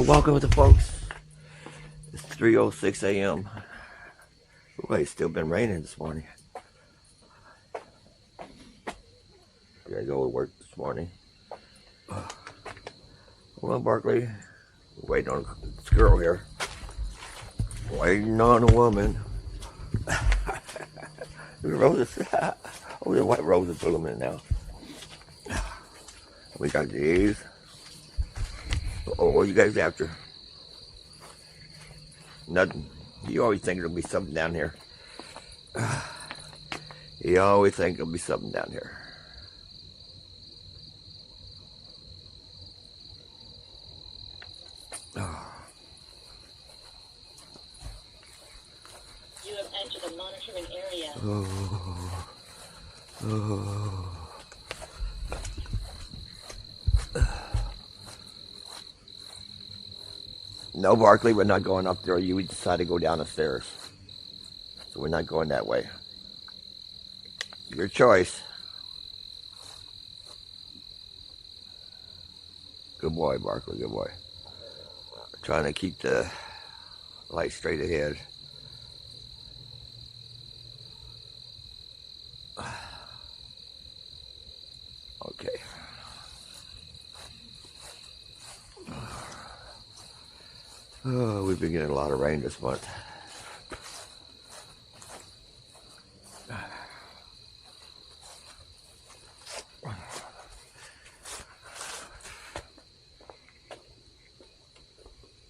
Welcome with the folks. It's 3:06 a.m. Boy, it's still been raining this morning. I gotta go to work this morning. Well, Barkley, waiting on this girl here. Waiting on a woman. The roses. Oh, the white roses blooming now. We got these. Oh, what are you guys after? Nothing. You always think there'll be something down here. You always think there'll be something down here. You have entered the monitoring area. No, Barkley, we're not going up there. You decided to go down the stairs. So we're not going that way. Your choice. Good boy, Barkley, good boy. Trying to keep the light straight ahead. Okay. Oh, we've been getting a lot of rain this month.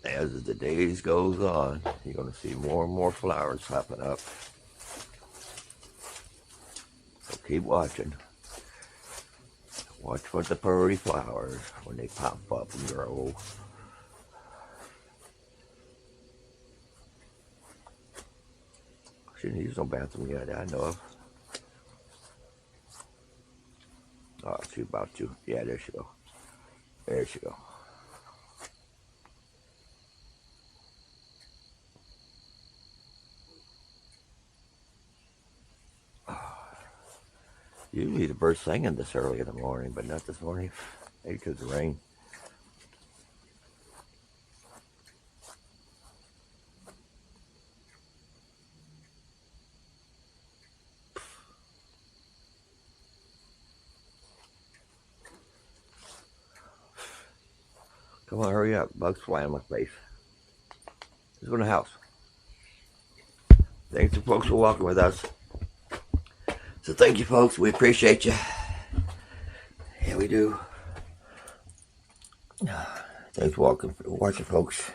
As the days goes on, you're going to see more and more flowers popping up. So keep watching. Watch for the pretty flowers when they pop up and grow. She needs no bathroom yet, I know of. Oh, she's about to. Yeah, there she go. There she go. Usually the birds singing this early in the morning, but not this morning. Maybe because of the rain. Come on, hurry up. Bugs flying in my face. Let's go in the house. Thanks to folks for walking with us. So thank you, folks. We appreciate you. Yeah, we do. Thanks for watching, folks.